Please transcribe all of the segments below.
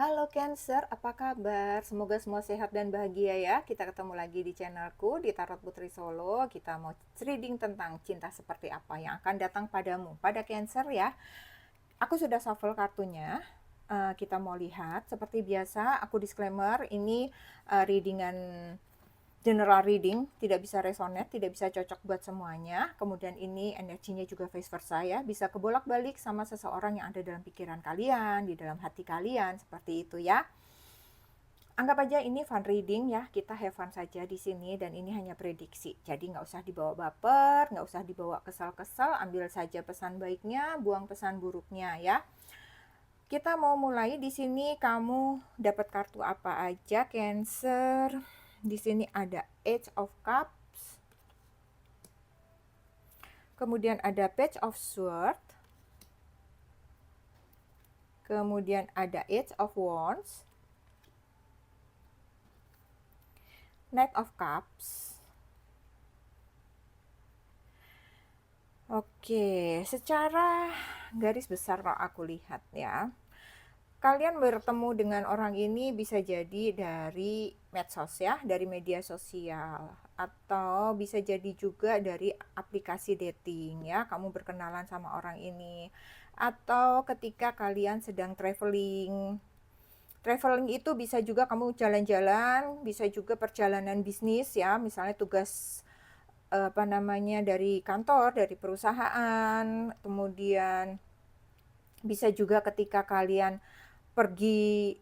Halo Cancer, apa kabar? Semoga semua sehat dan bahagia ya. Kita ketemu lagi di channelku di Tarot Putri Solo. Kita mau reading tentang cinta seperti apa yang akan datang padamu, pada Cancer ya. Aku sudah shuffle kartunya. Kita mau lihat. Seperti biasa, aku disclaimer ini readingan general reading, tidak bisa resonate, tidak bisa cocok buat semuanya. Kemudian ini energinya juga vice versa ya, bisa kebolak-balik sama seseorang yang ada dalam pikiran kalian, di dalam hati kalian, seperti itu ya. Anggap aja ini fun reading ya, kita have fun saja di sini dan ini hanya prediksi. Jadi nggak usah dibawa baper, nggak usah dibawa kesal-kesal, ambil saja pesan baiknya, buang pesan buruknya ya. Kita mau mulai di sini. Kamu dapat kartu apa aja, Cancer? Di sini ada Eight of Cups, kemudian ada Page of Swords, kemudian ada Eight of Wands, Knight of Cups. Oke, secara garis besar kalau aku lihat ya, kalian bertemu dengan orang ini bisa jadi dari medsos ya, dari media sosial, atau bisa jadi juga dari aplikasi dating ya, kamu berkenalan sama orang ini, atau ketika kalian sedang traveling. Traveling itu bisa juga kamu jalan-jalan, bisa juga perjalanan bisnis ya, misalnya tugas dari kantor, dari perusahaan, kemudian bisa juga ketika kalian pergi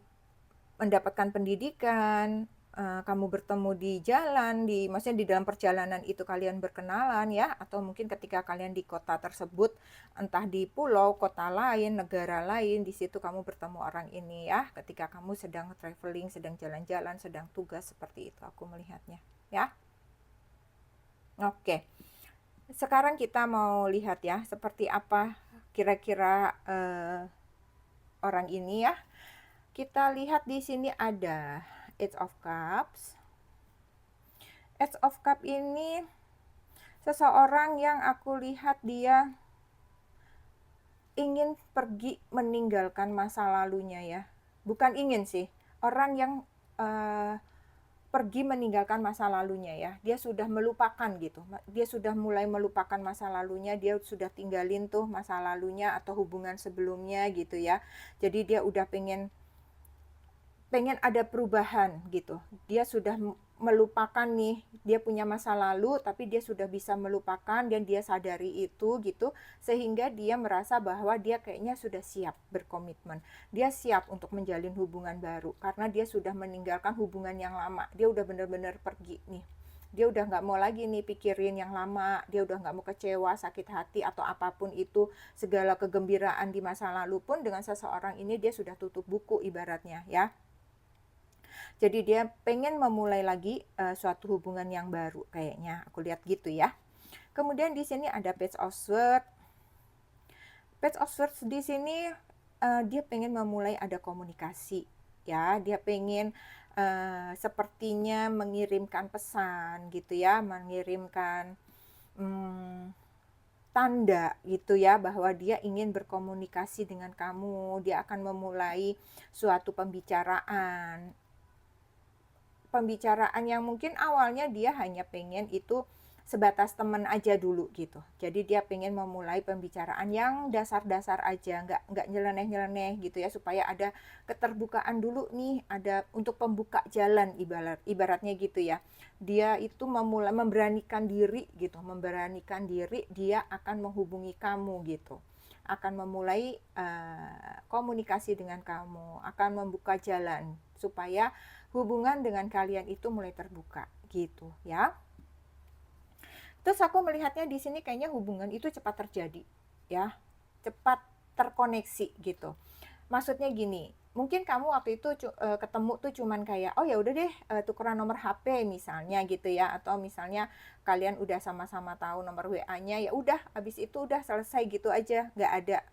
mendapatkan pendidikan, kamu bertemu di jalan, maksudnya di dalam perjalanan itu kalian berkenalan ya, atau mungkin ketika kalian di kota tersebut, entah di pulau, kota lain, negara lain, di situ kamu bertemu orang ini ya, ketika kamu sedang traveling, sedang jalan-jalan, sedang tugas, seperti itu aku melihatnya ya. Oke, sekarang kita mau lihat ya, seperti apa kira-kira orang ini ya. Kita lihat di sini ada Eight of Cups. Eight of Cups ini seseorang yang aku lihat dia ingin pergi meninggalkan masa lalunya ya. Bukan ingin sih, orang yang pergi meninggalkan masa lalunya ya. Dia sudah melupakan gitu. Dia sudah mulai melupakan masa lalunya, dia sudah tinggalin tuh masa lalunya atau hubungan sebelumnya gitu ya. Jadi dia udah pengen ada perubahan gitu. Dia sudah melupakan nih, dia punya masa lalu tapi dia sudah bisa melupakan dan dia sadari itu gitu, sehingga dia merasa bahwa dia kayaknya sudah siap berkomitmen. Dia siap untuk menjalin hubungan baru karena dia sudah meninggalkan hubungan yang lama. Dia udah benar-benar pergi nih. Dia udah nggak mau lagi nih pikirin yang lama, dia udah nggak mau kecewa, sakit hati, atau apapun itu, segala kegembiraan di masa lalu pun dengan seseorang ini dia sudah tutup buku ibaratnya ya. Jadi dia pengen memulai lagi suatu hubungan yang baru kayaknya. Aku lihat gitu ya. Kemudian di sini ada Page of Swords. Page of Swords di sini dia pengen memulai ada komunikasi ya. Dia pengen sepertinya mengirimkan pesan gitu ya, mengirimkan tanda gitu ya bahwa dia ingin berkomunikasi dengan kamu. Dia akan memulai suatu pembicaraan yang mungkin awalnya dia hanya pengen itu sebatas teman aja dulu gitu. Jadi dia pengen memulai pembicaraan yang dasar-dasar aja, nggak nyeleneh-nyeleneh gitu ya, supaya ada keterbukaan dulu nih, ada untuk pembuka jalan ibaratnya gitu ya. Dia itu memberanikan diri gitu, dia akan menghubungi kamu gitu, akan memulai komunikasi dengan kamu, akan membuka jalan supaya hubungan dengan kalian itu mulai terbuka gitu ya. Terus aku melihatnya di sini kayaknya hubungan itu cepat terjadi ya, cepat terkoneksi gitu. Maksudnya gini, mungkin kamu waktu itu ketemu tuh cuman kayak oh ya udah deh tukeran nomor HP misalnya gitu ya, atau misalnya kalian udah sama-sama tahu nomor WA-nya, ya udah habis itu udah selesai gitu aja, nggak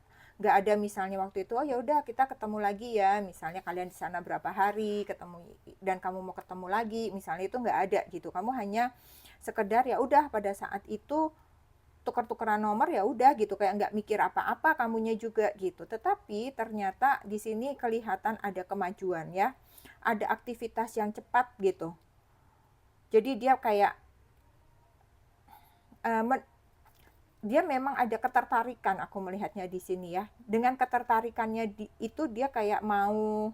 ada misalnya waktu itu oh ya udah kita ketemu lagi ya, misalnya kalian di sana berapa hari ketemu dan kamu mau ketemu lagi misalnya, itu nggak ada gitu. Kamu hanya sekedar ya udah pada saat itu tukar-tukaran nomor ya udah gitu, kayak nggak mikir apa-apa kamunya juga gitu. Tetapi ternyata di sini kelihatan ada kemajuan ya, ada aktivitas yang cepat gitu. Jadi dia kayak dia memang ada ketertarikan, aku melihatnya di sini ya. Dengan ketertarikannya itu dia kayak mau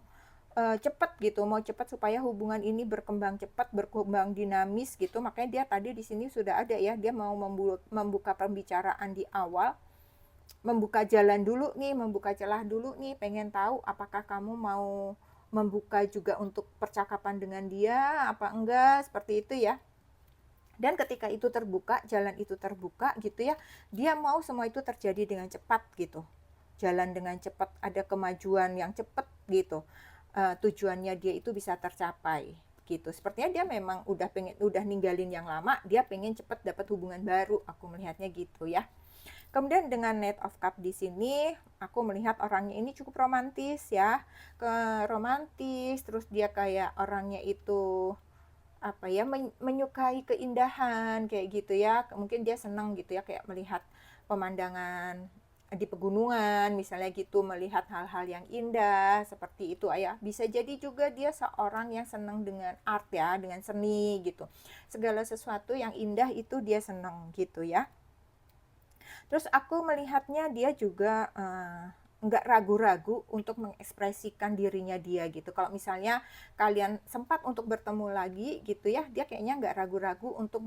cepet gitu, mau cepet supaya hubungan ini berkembang cepat, berkembang dinamis gitu. Makanya dia tadi di sini sudah ada ya, dia mau membuka pembicaraan di awal, membuka jalan dulu nih, membuka celah dulu nih, pengen tahu apakah kamu mau membuka juga untuk percakapan dengan dia apa enggak, seperti itu ya. Dan ketika itu terbuka, jalan itu terbuka gitu ya, dia mau semua itu terjadi dengan cepat gitu. Jalan dengan cepat, ada kemajuan yang cepat gitu. Tujuannya dia itu bisa tercapai gitu. Sepertinya dia memang udah ninggalin yang lama, dia pengen cepat dapat hubungan baru. Aku melihatnya gitu ya. Kemudian dengan Knight of Cup di sini, aku melihat orangnya ini cukup romantis ya. Romantis, terus dia kayak orangnya itu apa ya, menyukai keindahan kayak gitu ya. Mungkin dia senang gitu ya kayak melihat pemandangan di pegunungan misalnya gitu, melihat hal-hal yang indah seperti itu ya. Bisa jadi juga dia seorang yang senang dengan art ya, dengan seni gitu. Segala sesuatu yang indah itu dia senang gitu ya. Terus aku melihatnya dia juga nggak ragu-ragu untuk mengekspresikan dirinya dia gitu. Kalau misalnya kalian sempat untuk bertemu lagi gitu ya, dia kayaknya nggak ragu-ragu untuk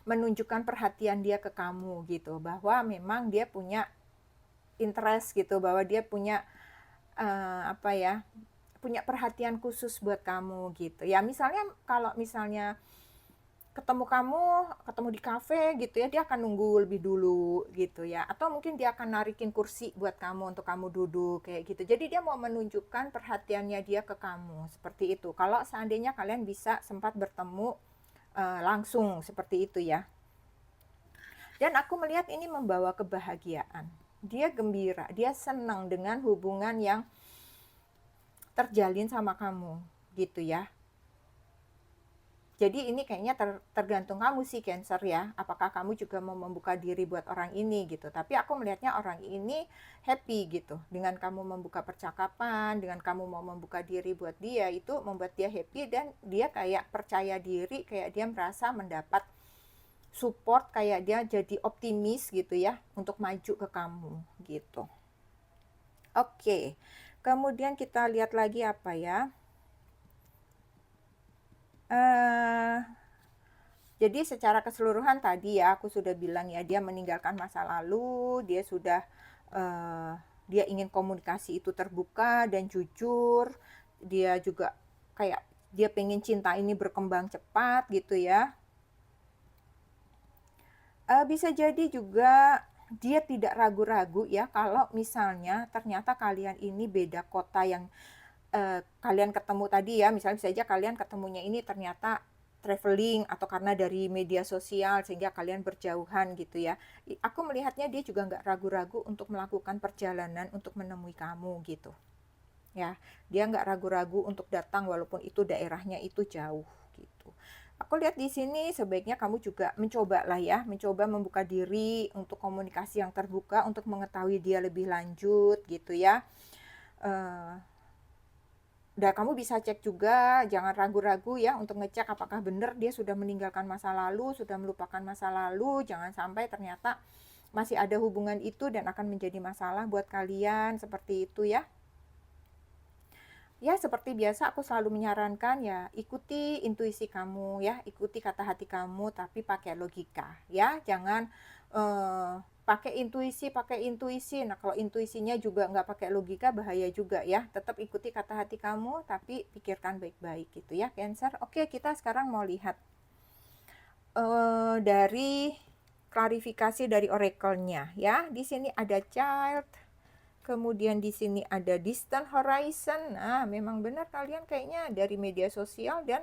menunjukkan perhatian dia ke kamu gitu, bahwa memang dia punya interest gitu, bahwa dia punya apa ya, punya perhatian khusus buat kamu gitu. Ya misalnya kalau misalnya ketemu di kafe gitu ya, dia akan nunggu lebih dulu gitu ya, atau mungkin dia akan narikin kursi buat kamu untuk kamu duduk kayak gitu. Jadi dia mau menunjukkan perhatiannya dia ke kamu seperti itu. Kalau seandainya kalian bisa sempat bertemu langsung seperti itu ya. Dan aku melihat ini membawa kebahagiaan. Dia gembira, dia senang dengan hubungan yang terjalin sama kamu gitu ya. Jadi ini kayaknya tergantung kamu sih Cancer ya, apakah kamu juga mau membuka diri buat orang ini gitu. Tapi aku melihatnya orang ini happy gitu dengan kamu membuka percakapan, dengan kamu mau membuka diri buat dia, itu membuat dia happy dan dia kayak percaya diri, kayak dia merasa mendapat support, kayak dia jadi optimis gitu ya untuk maju ke kamu gitu. Oke, kemudian kita lihat lagi apa ya. Jadi secara keseluruhan tadi ya aku sudah bilang ya, dia meninggalkan masa lalu, dia ingin komunikasi itu terbuka dan jujur, dia juga kayak dia pengen cinta ini berkembang cepat gitu ya. Bisa jadi juga dia tidak ragu-ragu ya kalau misalnya ternyata kalian ini beda kota yang kalian ketemu tadi ya, misalnya bisa aja kalian ketemunya ini ternyata traveling atau karena dari media sosial sehingga kalian berjauhan gitu ya. Aku melihatnya dia juga nggak ragu-ragu untuk melakukan perjalanan untuk menemui kamu gitu. Ya, dia nggak ragu-ragu untuk datang walaupun itu daerahnya itu jauh gitu. Aku lihat di sini sebaiknya kamu juga mencoba lah ya, mencoba membuka diri untuk komunikasi yang terbuka untuk mengetahui dia lebih lanjut gitu ya. Dan kamu bisa cek juga, jangan ragu-ragu ya untuk ngecek apakah benar dia sudah meninggalkan masa lalu, sudah melupakan masa lalu. Jangan sampai ternyata masih ada hubungan itu dan akan menjadi masalah buat kalian, seperti itu ya. Ya seperti biasa aku selalu menyarankan ya, ikuti intuisi kamu ya, ikuti kata hati kamu tapi pakai logika ya, jangan pakai intuisi. Nah kalau intuisinya juga nggak pakai logika bahaya juga ya, tetap ikuti kata hati kamu tapi pikirkan baik-baik gitu ya Cancer. Oke, kita sekarang mau lihat dari klarifikasi dari oracle-nya ya. Di sini ada child, kemudian di sini ada distant horizon. Nah, memang benar kalian kayaknya dari media sosial dan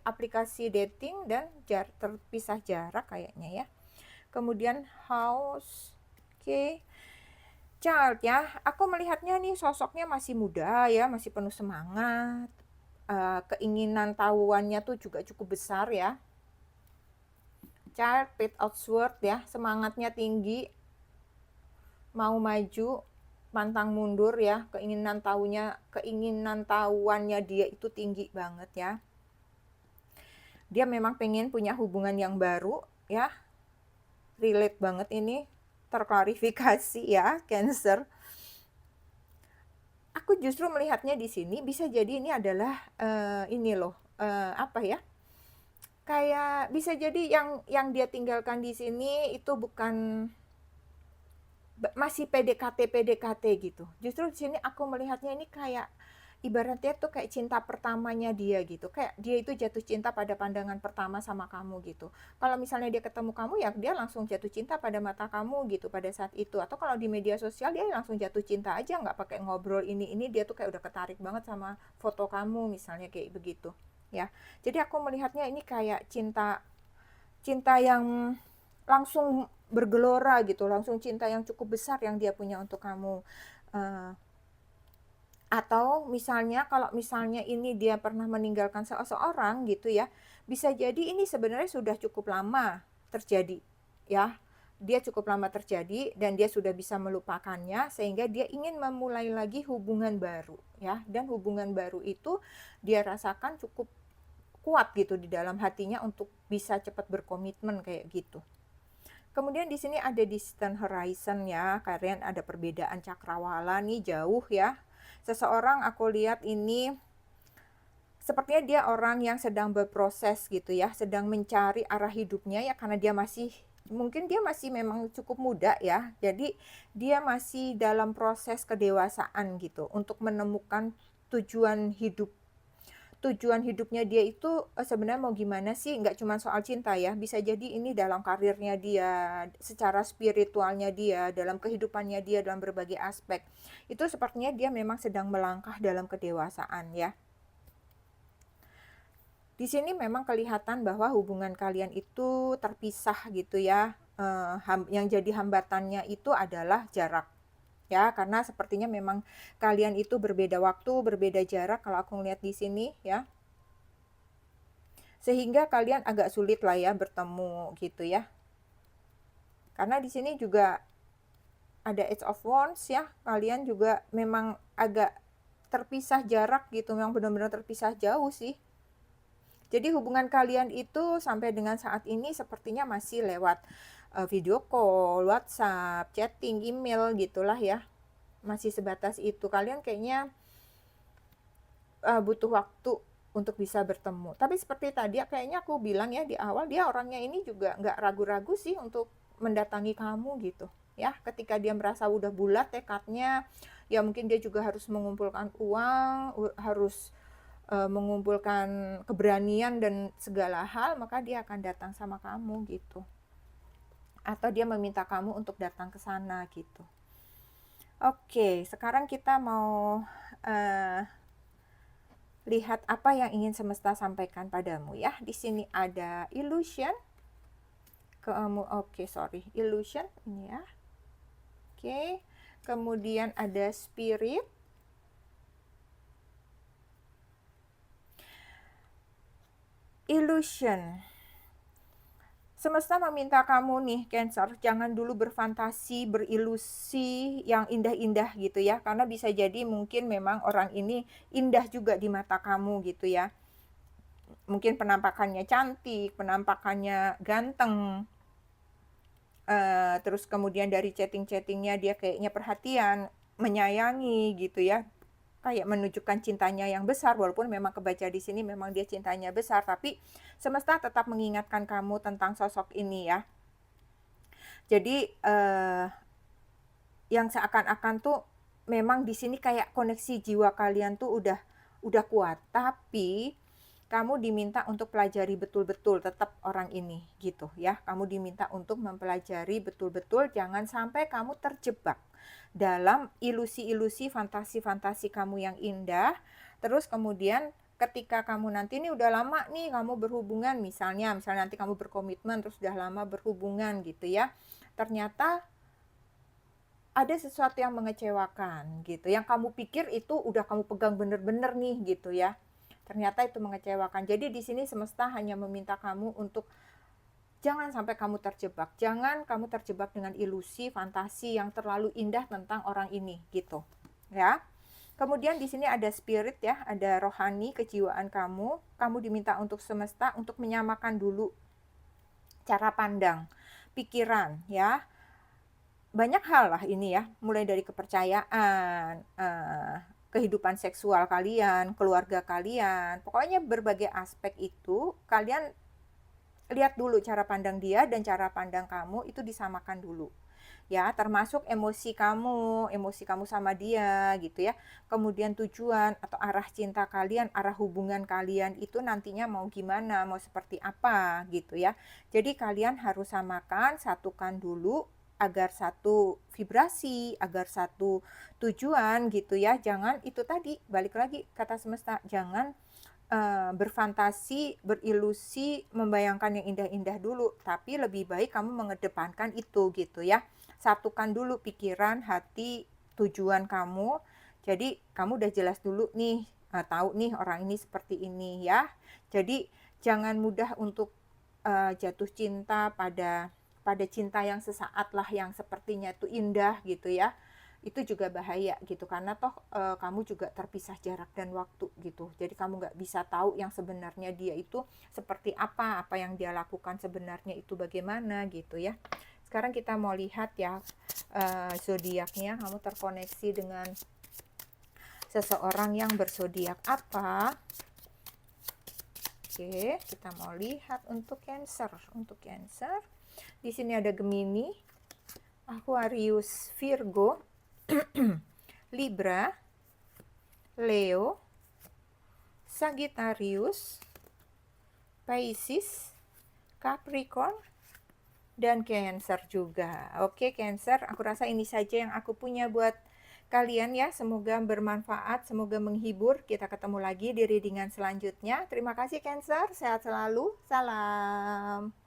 aplikasi dating dan terpisah jarak kayaknya ya. Kemudian house, oke. Child ya, aku melihatnya nih sosoknya masih muda ya, masih penuh semangat. Keinginan tahuannya tuh juga cukup besar ya. child paid outward ya, semangatnya tinggi, mau maju, pantang mundur ya, keinginan tahuannya dia itu tinggi banget ya. Dia memang pengen punya hubungan yang baru ya, relate banget ini, terklarifikasi ya, Cancer. Aku justru melihatnya di sini bisa jadi ini adalah ini loh, apa ya? Kayak bisa jadi yang dia tinggalkan di sini itu bukan masih PDKT gitu. Justru di sini aku melihatnya ini kayak ibaratnya tuh kayak cinta pertamanya dia gitu. Kayak dia itu jatuh cinta pada pandangan pertama sama kamu gitu. Kalau misalnya dia ketemu kamu ya dia langsung jatuh cinta pada mata kamu gitu pada saat itu. Atau kalau di media sosial dia langsung jatuh cinta aja, nggak pakai ngobrol ini dia tuh kayak udah ketarik banget sama foto kamu misalnya kayak begitu ya. Jadi aku melihatnya ini kayak cinta yang langsung bergelora gitu, langsung cinta yang cukup besar yang dia punya untuk kamu. Atau misalnya kalau misalnya ini dia pernah meninggalkan seseorang gitu ya, bisa jadi ini sebenarnya sudah cukup lama terjadi ya. Dia cukup lama terjadi dan dia sudah bisa melupakannya sehingga dia ingin memulai lagi hubungan baru ya. Dan hubungan baru itu dia rasakan cukup kuat gitu di dalam hatinya untuk bisa cepat berkomitmen kayak gitu. Kemudian di sini ada distant horizon ya, kalian ada perbedaan cakrawala nih jauh ya. Seseorang aku lihat ini sepertinya dia orang yang sedang berproses gitu ya, sedang mencari arah hidupnya ya karena mungkin dia masih memang cukup muda ya. Jadi dia masih dalam proses kedewasaan gitu untuk menemukan tujuan hidupnya dia itu sebenarnya mau gimana sih, nggak cuma soal cinta ya, bisa jadi ini dalam karirnya dia, secara spiritualnya dia, dalam kehidupannya dia, dalam berbagai aspek. Itu sepertinya dia memang sedang melangkah dalam kedewasaan ya. Di sini memang kelihatan bahwa hubungan kalian itu terpisah gitu ya. Yang jadi hambatannya itu adalah jarak. Ya, karena sepertinya memang kalian itu berbeda waktu, berbeda jarak kalau aku lihat di sini ya. Sehingga kalian agak sulit lah ya bertemu gitu ya. Karena di sini juga ada Eight of Wands ya. Kalian juga memang agak terpisah jarak gitu, memang benar-benar terpisah jauh sih. Jadi hubungan kalian itu sampai dengan saat ini sepertinya masih lewat video call, WhatsApp, chatting, email gitulah ya. Masih sebatas itu. Kalian kayaknya butuh waktu untuk bisa bertemu. Tapi seperti tadi kayaknya aku bilang ya di awal, dia orangnya ini juga nggak ragu-ragu sih untuk mendatangi kamu gitu. Ya, ketika dia merasa udah bulat tekadnya, ya mungkin dia juga harus mengumpulkan uang, harus mengumpulkan keberanian dan segala hal, maka dia akan datang sama kamu gitu. Atau dia meminta kamu untuk datang ke sana gitu. Oke, sekarang kita mau lihat apa yang ingin semesta sampaikan padamu ya. Di sini ada illusion. Illusion ini ya. Oke. Kemudian ada spirit. Illusion. Semesta meminta kamu nih, Cancer, jangan dulu berfantasi, berilusi yang indah-indah gitu ya. Karena bisa jadi mungkin memang orang ini indah juga di mata kamu gitu ya. Mungkin penampakannya cantik, penampakannya ganteng. Terus kemudian dari chatting-chattingnya dia kayaknya perhatian, menyayangi gitu ya. Kayak menunjukkan cintanya yang besar, walaupun memang kebaca di sini memang dia cintanya besar, tapi semesta tetap mengingatkan kamu tentang sosok ini ya. Jadi yang seakan-akan tuh memang di sini kayak koneksi jiwa kalian tuh udah kuat, tapi kamu diminta untuk pelajari betul-betul tetap orang ini gitu ya. Kamu diminta untuk mempelajari betul-betul, jangan sampai kamu terjebak dalam ilusi-ilusi, fantasi-fantasi kamu yang indah. Terus kemudian ketika kamu nanti ini udah lama nih kamu berhubungan, misalnya nanti kamu berkomitmen terus udah lama berhubungan gitu ya. Ternyata ada sesuatu yang mengecewakan gitu. Yang kamu pikir itu udah kamu pegang bener-bener nih gitu ya. Ternyata itu mengecewakan. Jadi di sini semesta hanya meminta kamu untuk jangan sampai kamu terjebak. Jangan kamu terjebak dengan ilusi, fantasi yang terlalu indah tentang orang ini gitu. Ya. Kemudian di sini ada spirit ya, ada rohani, kejiwaan kamu. Kamu diminta untuk semesta untuk menyamakan dulu cara pandang, pikiran ya. Banyak hal lah ini ya, mulai dari kepercayaan, kehidupan seksual kalian, keluarga kalian. Pokoknya berbagai aspek itu kalian lihat dulu cara pandang dia dan cara pandang kamu itu disamakan dulu. Ya, termasuk emosi kamu sama dia gitu ya. Kemudian tujuan atau arah cinta kalian, arah hubungan kalian itu nantinya mau gimana, mau seperti apa gitu ya. Jadi kalian harus samakan, satukan dulu agar satu vibrasi, agar satu tujuan gitu ya. Jangan itu tadi, balik lagi kata semesta, jangan berfantasi, berilusi, membayangkan yang indah-indah dulu, tapi lebih baik kamu mengedepankan itu gitu ya. Satukan dulu pikiran, hati, tujuan kamu. Jadi kamu udah jelas dulu nih, tahu nih orang ini seperti ini ya. Jadi jangan mudah untuk jatuh cinta pada cinta yang sesaat lah, yang sepertinya itu indah gitu ya. Itu juga bahaya gitu, karena toh kamu juga terpisah jarak dan waktu gitu. Jadi kamu nggak bisa tahu yang sebenarnya dia itu seperti apa yang dia lakukan sebenarnya itu bagaimana gitu ya. Sekarang kita mau lihat ya zodiaknya, kamu terkoneksi dengan seseorang yang berzodiak apa. Oke, kita mau lihat untuk Cancer. Untuk Cancer, di sini ada Gemini, Aquarius, Virgo, Libra, Leo, Sagittarius, Pisces, Capricorn, dan Cancer juga. Oke, Cancer, aku rasa ini saja yang aku punya buat kalian ya. Semoga bermanfaat, semoga menghibur. Kita ketemu lagi di readingan selanjutnya. Terima kasih Cancer, sehat selalu. Salam.